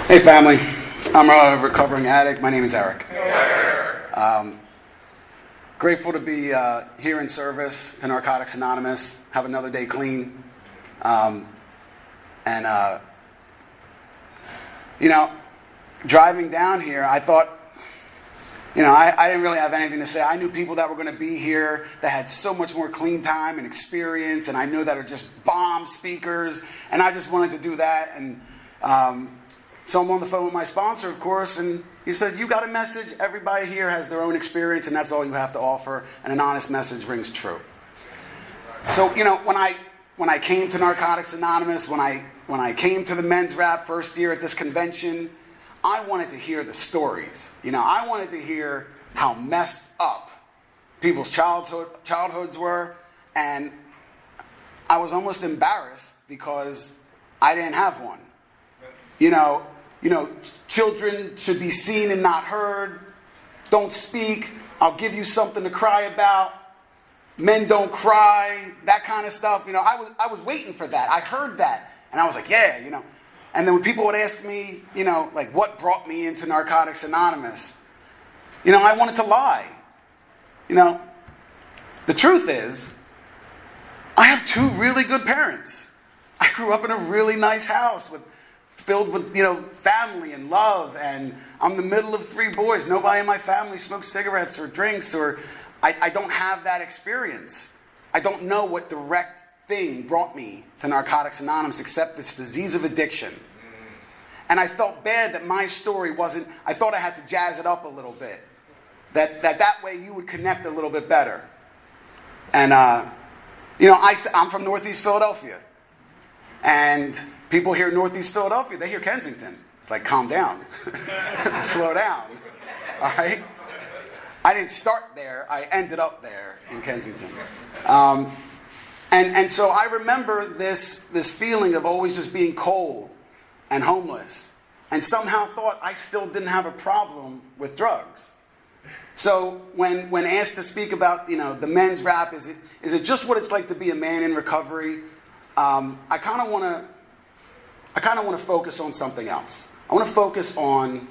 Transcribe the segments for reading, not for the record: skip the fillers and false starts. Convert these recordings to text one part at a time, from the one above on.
Hey family, I'm a recovering addict. My name is Eric. Grateful to be here in service to Narcotics Anonymous. Have another day clean. Driving down here, I thought, I didn't really have anything to say. I knew people that were going to be here that had so much more clean time and experience, and I knew that are just bomb speakers, and I just wanted to do that. And so I'm on the phone with my sponsor, of course, and he said, you got a message. Everybody here has their own experience, and that's all you have to offer, and an honest message rings true. So, when I came to Narcotics Anonymous, when I came to the men's rap first year at this convention, I wanted to hear the stories. I wanted to hear how messed up people's childhoods were, and I was almost embarrassed because I didn't have one. Children should be seen and not heard. Don't speak. I'll give you something to cry about. Men don't cry. That kind of stuff. I was waiting for that. I heard that, and I was like, yeah. And then when people would ask me, what brought me into Narcotics Anonymous, I wanted to lie. The truth is, I have two really good parents. I grew up in a really nice house filled with, family and love, and I'm the middle of three boys. Nobody in my family smokes cigarettes or drinks, or I don't have that experience. I don't know what direct thing brought me to Narcotics Anonymous except this disease of addiction. And I felt bad that my story wasn't, I thought I had to jazz it up a little bit. That way you would connect a little bit better. And, I'm from Northeast Philadelphia. And people hear Northeast Philadelphia, they hear Kensington. It's like, calm down. Slow down. All right? I didn't start there. I ended up there in Kensington. And so I remember this feeling of always just being cold and homeless, and somehow thought I still didn't have a problem with drugs. So when asked to speak about the men's rap, is it just what it's like to be a man in recovery? I kind of want to focus on something else. I want to focus on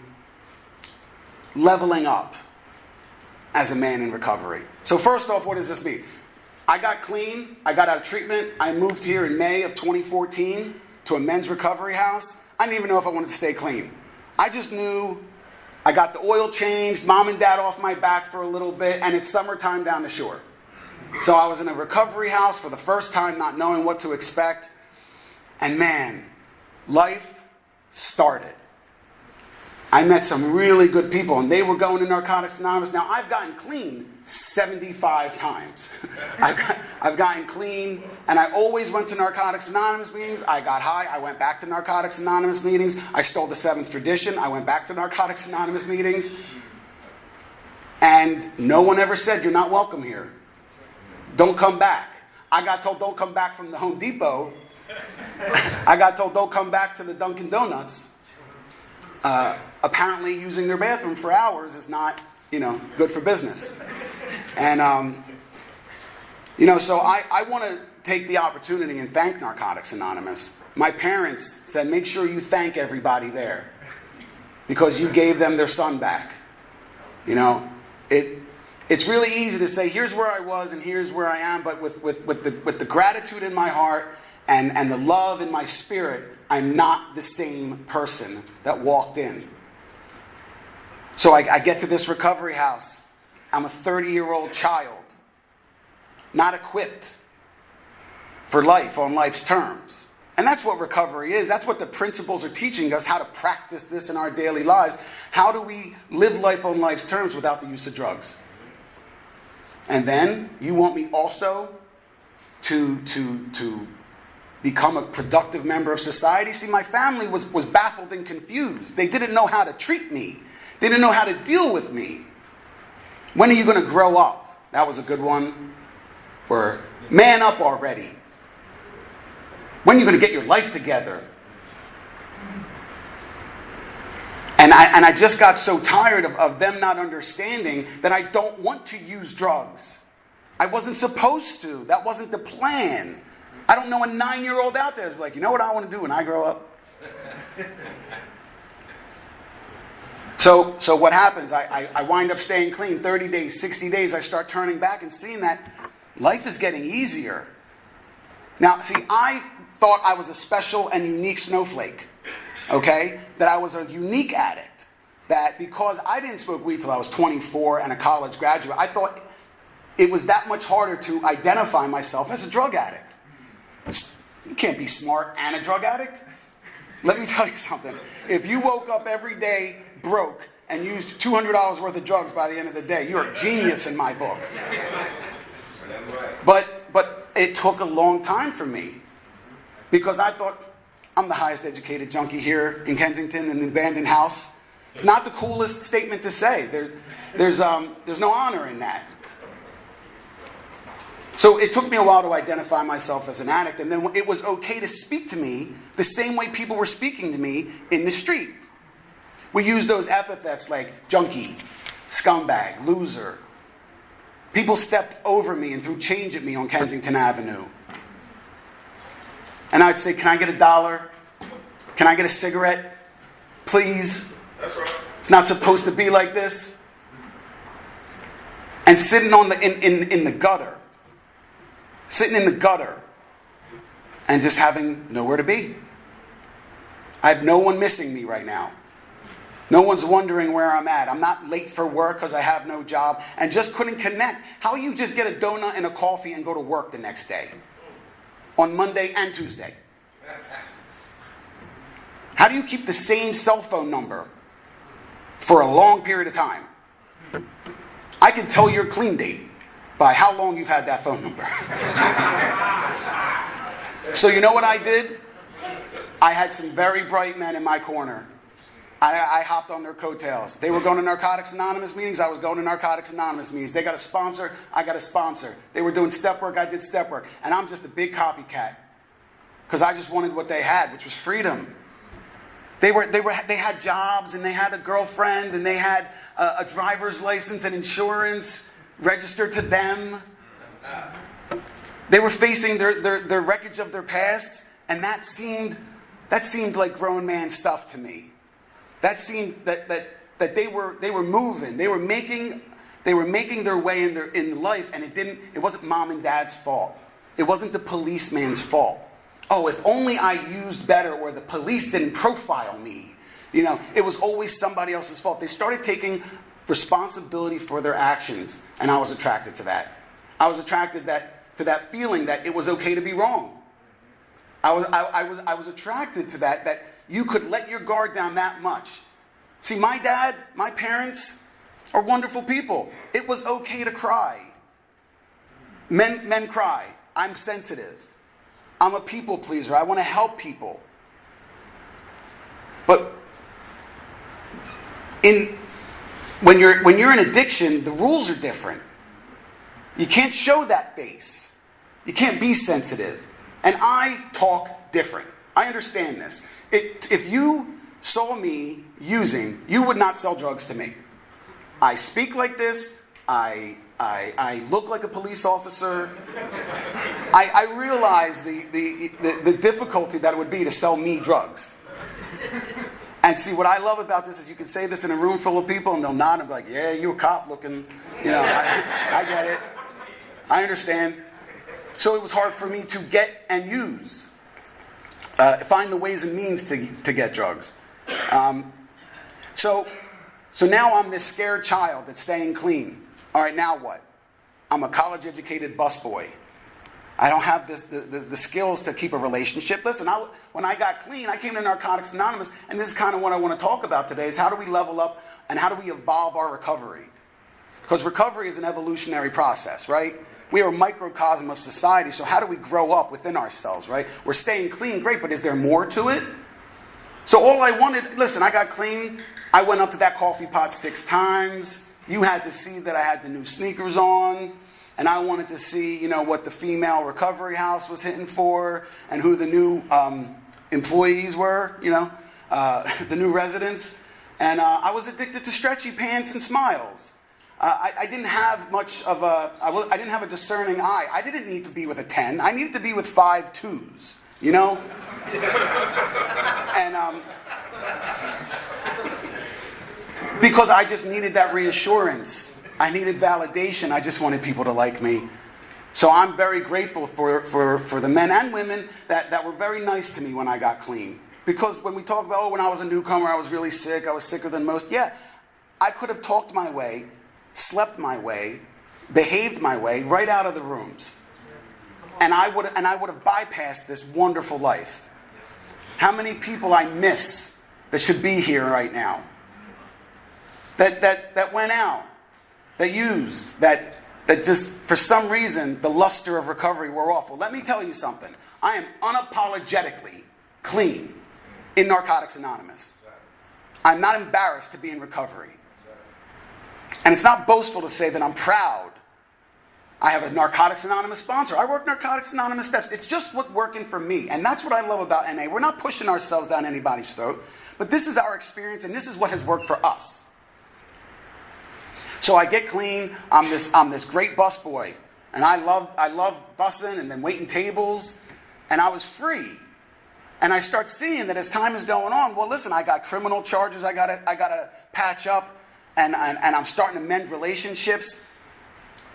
leveling up as a man in recovery. So first off, what does this mean? I got clean. I got out of treatment. I moved here in May of 2014 to a men's recovery house. I didn't even know if I wanted to stay clean. I just knew I got the oil changed, mom and dad off my back for a little bit, and it's summertime down the shore. So I was in a recovery house for the first time, not knowing what to expect. And man, life started. I met some really good people, and they were going to Narcotics Anonymous. Now, I've gotten clean 75 times. I've gotten clean, and I always went to Narcotics Anonymous meetings. I got high. I went back to Narcotics Anonymous meetings. I stole the seventh tradition. I went back to Narcotics Anonymous meetings. And no one ever said, you're not welcome here. Don't come back. I got told, don't come back from the Home Depot. I got told, don't come back to the Dunkin' Donuts. Apparently using their bathroom for hours is not, good for business. And, so I want to take the opportunity and thank Narcotics Anonymous. My parents said, make sure you thank everybody there because you gave them their son back. It's really easy to say, here's where I was and here's where I am, but with the gratitude in my heart and the love in my spirit, I'm not the same person that walked in. So I get to this recovery house. I'm a 30-year-old child, not equipped for life on life's terms. And that's what recovery is. That's what the principles are teaching us, how to practice this in our daily lives. How do we live life on life's terms without the use of drugs? And then you want me also to become a productive member of society? See, my family was baffled and confused. They didn't know how to treat me. They didn't know how to deal with me. When are you going to grow up? That was a good one. Or man up already. When are you going to get your life together? And I just got so tired of them not understanding that I don't want to use drugs. I wasn't supposed to. That wasn't the plan. I don't know a 9-year-old out there is like, you know what I want to do when I grow up? So what happens? I wind up staying clean 30 days, 60 days. I start turning back and seeing that life is getting easier. Now, see, I thought I was a special and unique snowflake, okay? That I was a unique addict. That because I didn't smoke weed till I was 24 and a college graduate, I thought it was that much harder to identify myself as a drug addict. You can't be smart and a drug addict. Let me tell you something. If you woke up every day broke and used $200 worth of drugs by the end of the day, you're a genius in my book. But it took a long time for me because I thought I'm the highest educated junkie here in Kensington in the abandoned house. It's not the coolest statement to say. There's no honor in that. So it took me a while to identify myself as an addict, and then it was okay to speak to me the same way people were speaking to me in the street. We used those epithets like junkie, scumbag, loser. People stepped over me and threw change at me on Kensington Avenue. And I'd say, can I get $1? Can I get a cigarette? Please. That's right. It's not supposed to be like this. And sitting on in the gutter. Sitting in the gutter. And just having nowhere to be. I have no one missing me right now. No one's wondering where I'm at. I'm not late for work because I have no job and just couldn't connect. How you just get a donut and a coffee and go to work the next day? On Monday and Tuesday. How do you keep the same cell phone number for a long period of time? I can tell your clean date by how long you've had that phone number. So you know what I did? I had some very bright men in my corner. I hopped on their coattails. They were going to Narcotics Anonymous meetings. I was going to Narcotics Anonymous meetings. They got a sponsor. I got a sponsor. They were doing step work. I did step work. And I'm just a big copycat. Because I just wanted what they had, which was freedom. They had jobs, and they had a girlfriend, and they had a driver's license and insurance registered to them. They were facing their wreckage of their pasts, and that seemed like grown man stuff to me. That seemed that they were moving. They were making their way in life, and it wasn't mom and dad's fault. It wasn't the policeman's fault. Oh, if only I used better, or the police didn't profile me. It was always somebody else's fault. They started taking responsibility for their actions, and I was attracted to that. I was attracted to that feeling that it was okay to be wrong. I was attracted to that you could let your guard down that much. See, my dad, my parents are wonderful people. It was okay to cry. Men cry. I'm sensitive. I'm a people pleaser. I want to help people. But when you're in addiction, the rules are different. You can't show that face. You can't be sensitive. And I talk different. I understand this. If you saw me using, you would not sell drugs to me. I speak like this. I look like a police officer. I realize the difficulty that it would be to sell me drugs. And see, what I love about this is you can say this in a room full of people and they'll nod and be like, yeah, you a cop looking, I get it. I understand. So it was hard for me to get and use. Find the ways and means to get drugs. So now I'm this scared child that's staying clean. All right, now what? I'm a college-educated busboy. I don't have the skills to keep a relationship. Listen, when I got clean, I came to Narcotics Anonymous, and this is kind of what I want to talk about today, is how do we level up and how do we evolve our recovery? Because recovery is an evolutionary process, right? We are a microcosm of society, so how do we grow up within ourselves, right? We're staying clean, great, but is there more to it? So all I wanted, listen, I got clean. I went up to that coffee pot 6 times. You had to see that I had the new sneakers on. And I wanted to see, what the female recovery house was hitting for and who the new employees were, the new residents. And I was addicted to stretchy pants and smiles. I didn't have much of I didn't have a discerning eye. I didn't need to be with a 10. I needed to be with 5 2s, And Because I just needed that reassurance. I needed validation. I just wanted people to like me. So I'm very grateful for the men and women that were very nice to me when I got clean. Because when we talk about, when I was a newcomer, I was really sick, I was sicker than most. Yeah, I could have talked my way, slept my way, behaved my way right out of the rooms. And I would have bypassed this wonderful life. How many people I miss that should be here right now? That went out, that used, that just, for some reason, the luster of recovery wore off. Well, let me tell you something. I am unapologetically clean in Narcotics Anonymous. I'm not embarrassed to be in recovery. And it's not boastful to say that I'm proud. I have a Narcotics Anonymous sponsor. I work Narcotics Anonymous steps. It's just what's working for me. And that's what I love about NA. We're not pushing ourselves down anybody's throat. But this is our experience, and this is what has worked for us. So I get clean. I'm this great busboy, and I love bussing and then waiting tables, and I was free. And I start seeing that as time is going on, well, listen, I got criminal charges I gotta patch up, and I'm starting to mend relationships.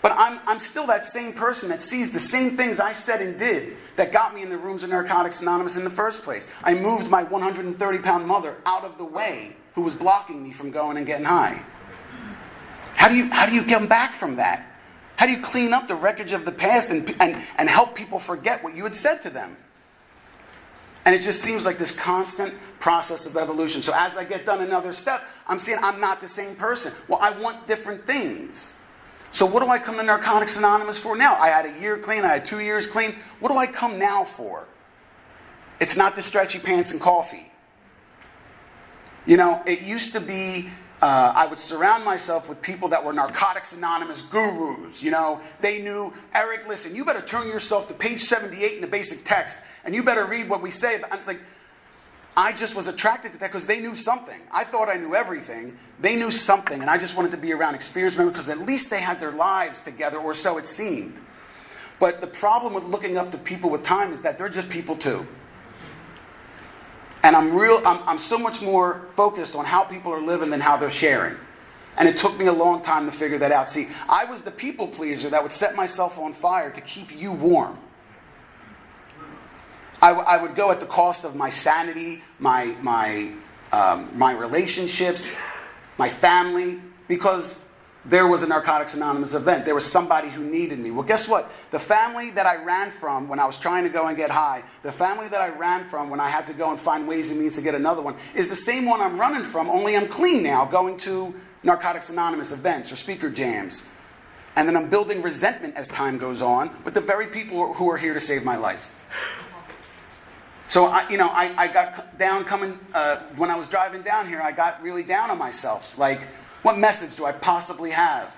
But I'm still that same person that sees the same things I said and did that got me in the rooms of Narcotics Anonymous in the first place. I moved my 130-pound mother out of the way, who was blocking me from going and getting high. How do you come back from that? How do you clean up the wreckage of the past and help people forget what you had said to them? And it just seems like this constant process of evolution. So as I get done another step, I'm seeing I'm not the same person. Well, I want different things. So what do I come to Narcotics Anonymous for now? I had a year clean. I had 2 years clean. What do I come now for? It's not the stretchy pants and coffee. You know, it used to be... I would surround myself with people that were Narcotics Anonymous gurus. You know, they knew, Eric, listen, you better turn yourself to page 78 in the basic text, and you better read what we say. I'm like, I just was attracted to that because they knew something. I thought I knew everything. They knew something, and I just wanted to be around experienced members because at least they had their lives together, or so it seemed. But the problem with looking up to people with time is that they're just people too. And I'm so much more focused on how people are living than how they're sharing. And it took me a long time to figure that out. See, I was the people pleaser that would set myself on fire to keep you warm. I would go at the cost of my sanity, my relationships, my family, because there was a Narcotics Anonymous event. There was somebody who needed me. Well, guess what? The family that I ran from when I was trying to go and get high, the family that I ran from when I had to go and find ways and means to get another one, is the same one I'm running from, only I'm clean now, going to Narcotics Anonymous events or speaker jams. And then I'm building resentment as time goes on with the very people who are here to save my life. So, I got down coming, when I was driving down here, I got really down on myself. Like, what message do I possibly have?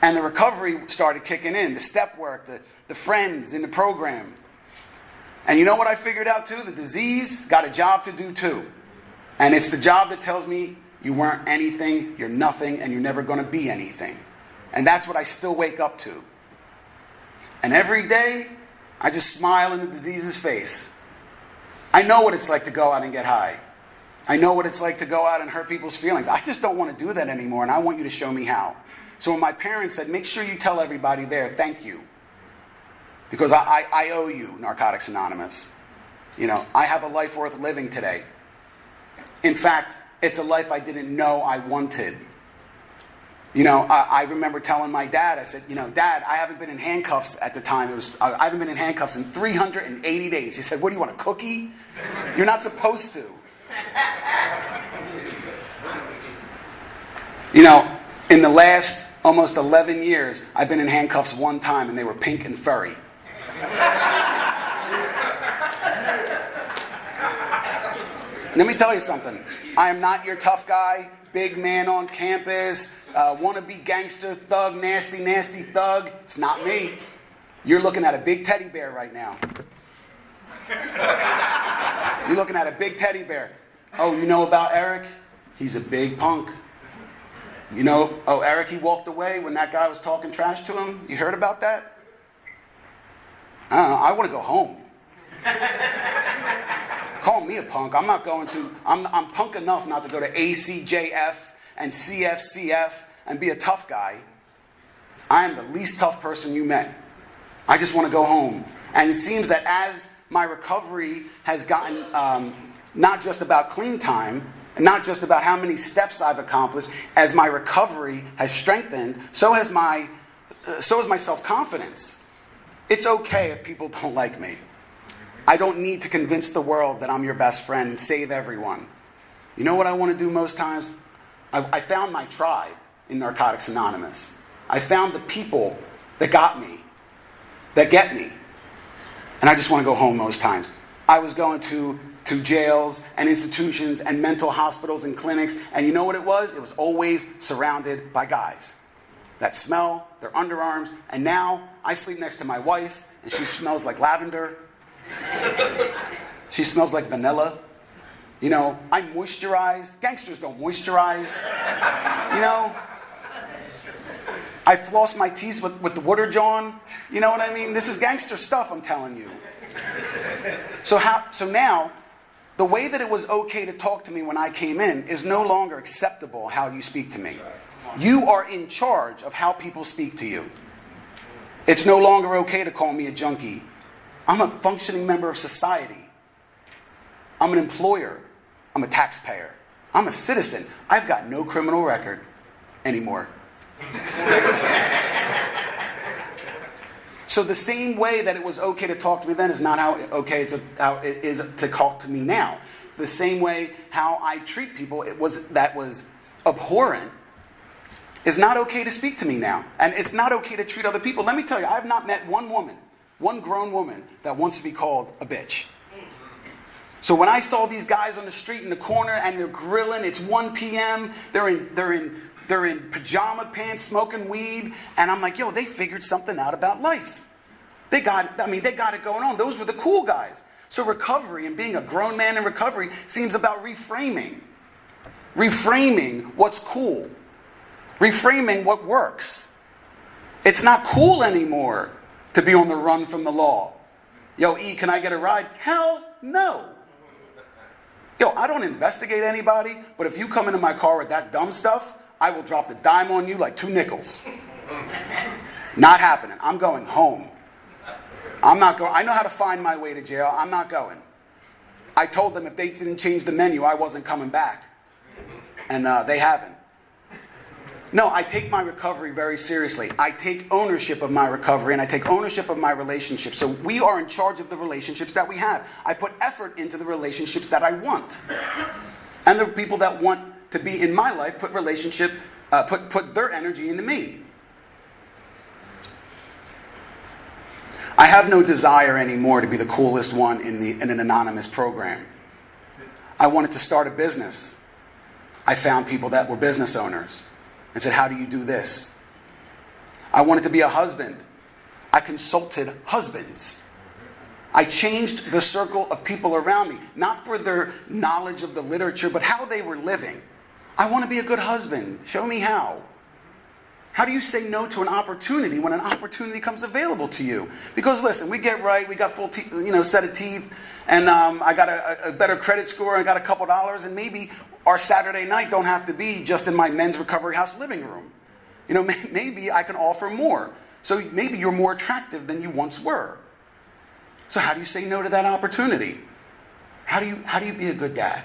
And the recovery started kicking in, the step work, the friends in the program. And you know what I figured out too? The disease got a job to do too. And it's the job that tells me you weren't anything, you're nothing, and you're never going to be anything. And that's what I still wake up to. And every day, I just smile in the disease's face. I know what it's like to go out and get high. I know what it's like to go out and hurt people's feelings. I just don't want to do that anymore, and I want you to show me how. So when my parents said, make sure you tell everybody there, thank you. Because I owe you, Narcotics Anonymous. You know, I have a life worth living today. In fact, it's a life I didn't know I wanted. You know, I remember telling my dad, I said, Dad, I haven't been in handcuffs at the time. I haven't been in handcuffs in 380 days. He said, what, do you want, a cookie? You're not supposed to. You know, in the last almost 11 years, I've been in handcuffs one time, and they were pink and furry. Let me tell you something. I am not your tough guy, big man on campus, wannabe gangster, thug, nasty thug. It's not me. You're looking at a big teddy bear right now. You're looking at a big teddy bear. Oh, you know about Eric? He's a big punk. You know, Eric, he walked away when that guy was talking trash to him. You heard about that? I don't know. I want to go home. Call me a punk. I'm not going to. I'm punk enough not to go to ACJF and CF and be a tough guy, I am the least tough person you met. I just want to go home. And it seems that as my recovery has gotten not just about clean time, and not just about how many steps I've accomplished, as my recovery has strengthened, so has my self-confidence. It's okay if people don't like me. I don't need to convince the world that I'm your best friend and save everyone. You know what I want to do most times? I found my tribe in Narcotics Anonymous. I found the people that got me, that get me. And I just want to go home most times. I was going to jails and institutions and mental hospitals and clinics, and you know what it was? It was always surrounded by guys that smell their underarms, and now I sleep next to my wife, and she smells like lavender. She smells like vanilla. You know, I moisturize. Gangsters don't moisturize. You know, I floss my teeth with the water John. You know what I mean? This is gangster stuff, I'm telling you. So now, the way that it was okay to talk to me when I came in is no longer acceptable how you speak to me. You are in charge of how people speak to you. It's no longer okay to call me a junkie. I'm a functioning member of society. I'm an employer. I'm a taxpayer. I'm a citizen. I've got no criminal record anymore. So the same way that it was okay to talk to me then is not how it is to talk to me now. The same way how I treat people that was abhorrent is not okay to speak to me now. And it's not okay to treat other people. Let me tell you, I have not met one grown woman that wants to be called a bitch. So when I saw these guys on the street in the corner and they're grilling, it's 1 p.m., they're in pajama pants, smoking weed, and I'm like, yo, they figured something out about life. They got it going on. Those were the cool guys. So recovery and being a grown man in recovery seems about reframing. Reframing what's cool. Reframing what works. It's not cool anymore to be on the run from the law. Yo, E, can I get a ride? Hell no. Yo, I don't investigate anybody, but if you come into my car with that dumb stuff, I will drop the dime on you like 2 nickels. Not happening. I'm going home. I'm not going. I know how to find my way to jail. I'm not going. I told them if they didn't change the menu, I wasn't coming back. And they haven't. No, I take my recovery very seriously. I take ownership of my recovery and I take ownership of my relationships. So we are in charge of the relationships that we have. I put effort into the relationships that I want. And the people that want to be in my life put their energy into me. I have no desire anymore to be the coolest one in an anonymous program. I wanted to start a business. I found people that were business owners and said, how do you do this? I wanted to be a husband. I consulted husbands. I changed the circle of people around me, not for their knowledge of the literature, but how they were living. I want to be a good husband. Show me how. How do you say no to an opportunity when an opportunity comes available to you? Because listen, we get right, we got full set of teeth, and I got a better credit score, I got a couple dollars, and maybe our Saturday night don't have to be just in my men's recovery house living room. You know, maybe I can offer more. So maybe you're more attractive than you once were. So how do you say no to that opportunity? How do you be a good dad?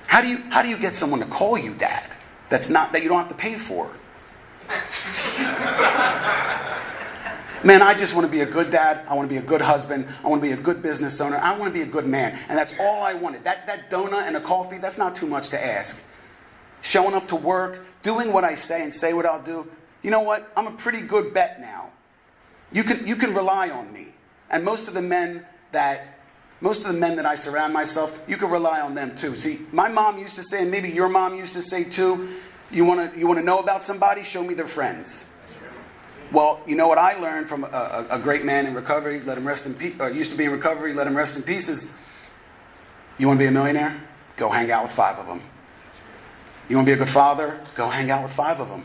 How do you get someone to call you dad? That you don't have to pay for. Man, I just want to be a good dad. I want to be a good husband. I want to be a good business owner. I want to be a good man. And that's all I wanted. That donut and a coffee, that's not too much to ask. Showing up to work, doing what I say and say what I'll do. You know what? I'm a pretty good bet now. You can rely on me. And most of the men that I surround myself, you can rely on them too. See, my mom used to say, and maybe your mom used to say too, you want to know about somebody? Show me their friends. Well, you know what I learned from a great man in recovery, let him rest in peace, or used to be in recovery, let him rest in peace, is you want to be a millionaire? Go hang out with 5 of them. You want to be a good father? Go hang out with 5 of them.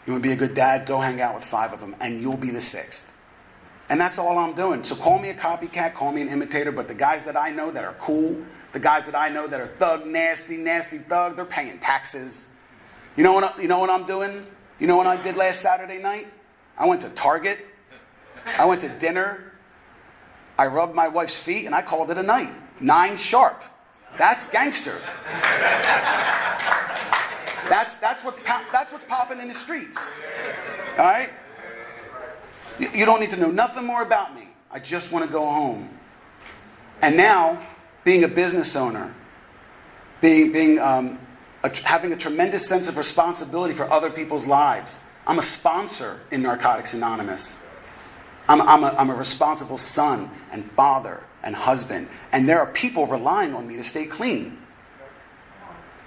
You want to be a good dad? Go hang out with 5 of them, and you'll be the 6th. And that's all I'm doing. So call me a copycat, call me an imitator, but the guys that I know that are cool, the guys that I know that are thug, nasty thug, they're paying taxes. You know what I'm doing? You know what I did last Saturday night? I went to Target. I went to dinner. I rubbed my wife's feet and I called it a night. 9 sharp. That's gangster. That's what's popping in the streets. All right? You don't need to know nothing more about me. I just want to go home. And now, being a business owner, having a tremendous sense of responsibility for other people's lives. I'm a sponsor in Narcotics Anonymous. I'm a responsible son and father and husband. And there are people relying on me to stay clean.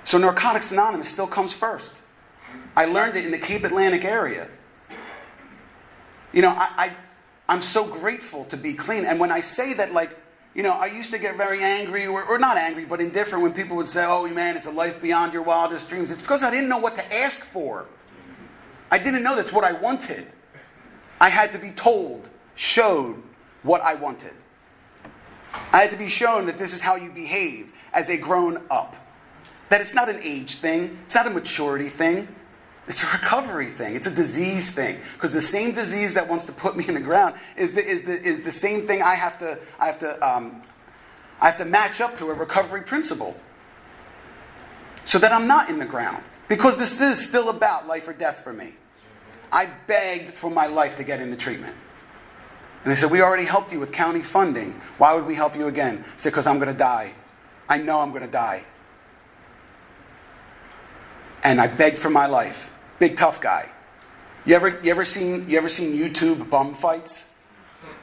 So Narcotics Anonymous still comes first. I learned it in the Cape Atlantic area. You know, I'm so grateful to be clean. And when I say that, like, you know, I used to get very angry, or not angry, but indifferent when people would say, oh man, it's a life beyond your wildest dreams. It's because I didn't know what to ask for. I didn't know that's what I wanted. I had to be told, showed what I wanted. I had to be shown that this is how you behave as a grown up. That it's not an age thing. It's not a maturity thing. It's a recovery thing. It's a disease thing. Because the same disease that wants to put me in the ground is the same thing I have to match up to a recovery principle. So that I'm not in the ground. Because this is still about life or death for me. I begged for my life to get into treatment. And they said, we already helped you with county funding. Why would we help you again? I said, because I'm going to die. I know I'm going to die. And I begged for my life. Big tough guy. You ever seen YouTube bum fights?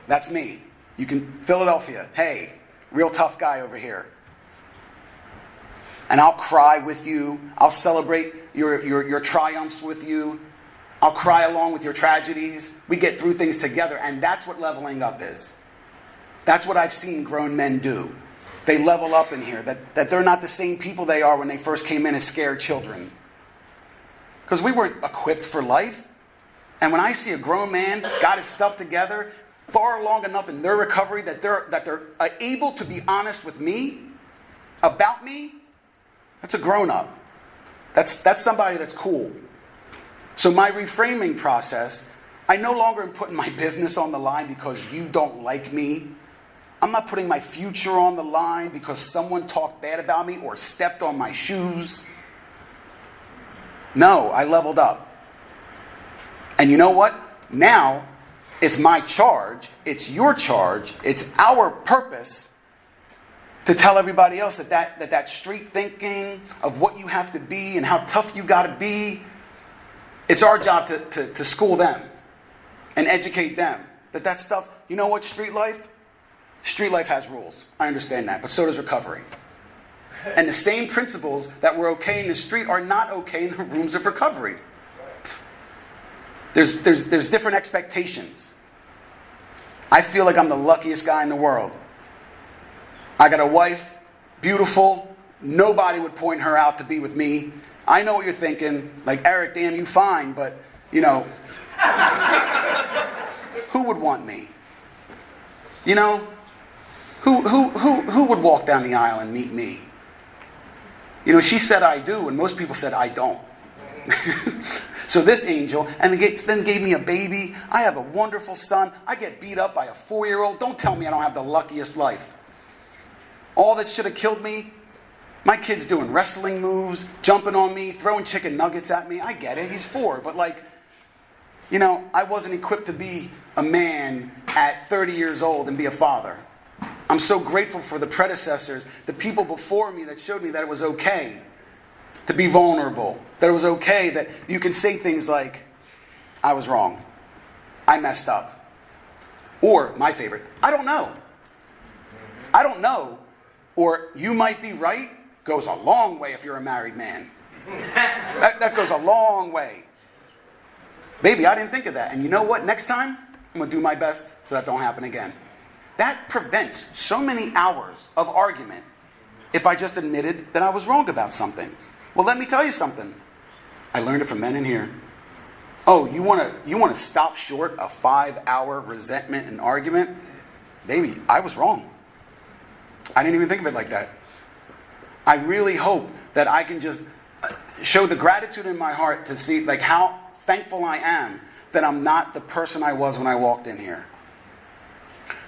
That's me. You can Philadelphia. Hey, real tough guy over here. And I'll cry with you. I'll celebrate your triumphs with you. I'll cry along with your tragedies. We get through things together, and that's what leveling up is. That's what I've seen grown men do. They level up in here. That they're not the same people they are when they first came in as scared children. Because we weren't equipped for life. And when I see a grown man got his stuff together, far along enough in their recovery that they're able to be honest with me, about me, that's a grown-up. That's somebody that's cool. So my reframing process, I no longer am putting my business on the line because you don't like me. I'm not putting my future on the line because someone talked bad about me or stepped on my shoes. No, I leveled up. And you know what? Now, it's my charge, it's your charge, it's our purpose to tell everybody else that street thinking of what you have to be and how tough you got to be, it's our job to school them and educate them. That stuff, you know what, street life? Street life has rules. I understand that, but so does recovery. And the same principles that were okay in the street are not okay in the rooms of recovery. There's different expectations. I feel like I'm the luckiest guy in the world. I got a wife, beautiful. Nobody would point her out to be with me. I know what you're thinking. Like, Eric, damn, you fine, but, you know, who would want me? You know, who would walk down the aisle and meet me? You know, she said I do, and most people said I don't. So this angel, and then gave me a baby. I have a wonderful son. I get beat up by a 4-year-old. Don't tell me I don't have the luckiest life. All that should have killed me, my kid's doing wrestling moves, jumping on me, throwing chicken nuggets at me. I get it, he's 4. But like, you know, I wasn't equipped to be a man at 30 years old and be a father. I'm so grateful for the predecessors, the people before me that showed me that it was okay to be vulnerable. That it was okay that you can say things like, I was wrong. I messed up. Or, my favorite, I don't know. I don't know. Or, you might be right, goes a long way if you're a married man. That goes a long way. Baby, I didn't think of that. And you know what? Next time, I'm going to do my best so that don't happen again. That prevents so many hours of argument if I just admitted that I was wrong about something. Well, let me tell you something. I learned it from men in here. Oh, you want to stop short a 5-hour resentment and argument? Baby, I was wrong. I didn't even think of it like that. I really hope that I can just show the gratitude in my heart to see like how thankful I am that I'm not the person I was when I walked in here.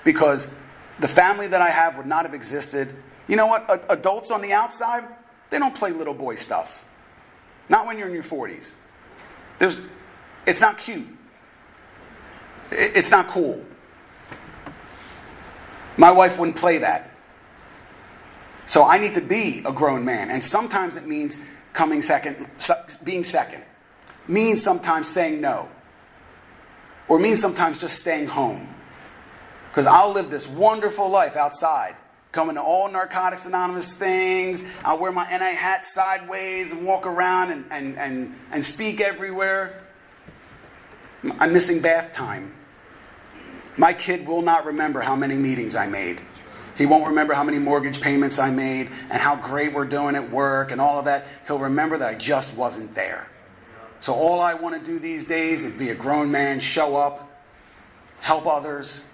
Because the family that I have would not have existed. You know what? Adults on the outside, they don't play little boy stuff. Not when you're in your 40s. It's not cute. It's not cool. My wife wouldn't play that. So I need to be a grown man. And sometimes it means being second. Means sometimes saying no. Or means sometimes just staying home. Because I'll live this wonderful life outside. Coming to all Narcotics Anonymous things. I'll wear my NA hat sideways and walk around and speak everywhere. I'm missing bath time. My kid will not remember how many meetings I made. He won't remember how many mortgage payments I made and how great we're doing at work and all of that. He'll remember that I just wasn't there. So all I want to do these days is be a grown man, show up, help others.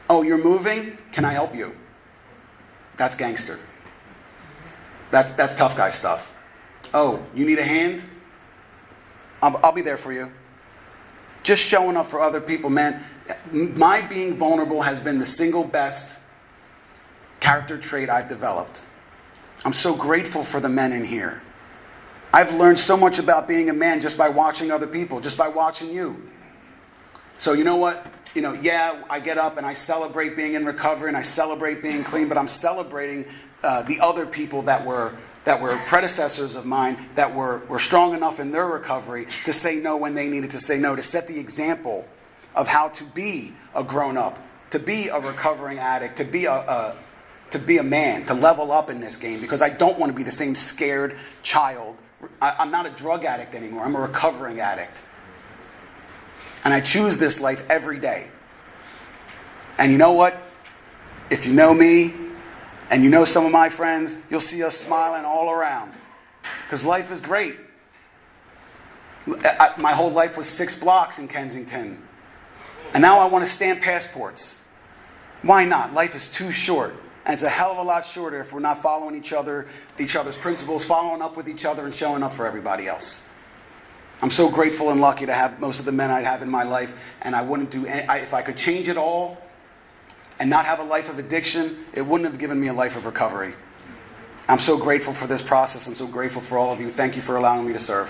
Oh, you're moving? Can I help you? That's gangster. That's tough guy stuff. Oh, you need a hand? I'll be there for you. Just showing up for other people, man. My being vulnerable has been the single best character trait I've developed. I'm so grateful for the men in here. I've learned so much about being a man just by watching other people, just by watching you. So you know what? Yeah, I get up and I celebrate being in recovery and I celebrate being clean, but I'm celebrating the other people that were predecessors of mine that were strong enough in their recovery to say no when they needed to say no, to set the example of how to be a grown-up, to be a recovering addict, to be a man, to level up in this game, because I don't want to be the same scared child. I'm not a drug addict anymore. I'm a recovering addict. And I choose this life every day. And you know what? If you know me, and you know some of my friends, you'll see us smiling all around. Because life is great. My whole life was 6 blocks in Kensington. And now I want to stamp passports. Why not? Life is too short. And it's a hell of a lot shorter if we're not following each other's principles, following up with each other, and showing up for everybody else. I'm so grateful and lucky to have most of the men I have in my life. And I wouldn't do if I could change it all and not have a life of addiction, it wouldn't have given me a life of recovery. I'm so grateful for this process. I'm so grateful for all of you. Thank you for allowing me to serve.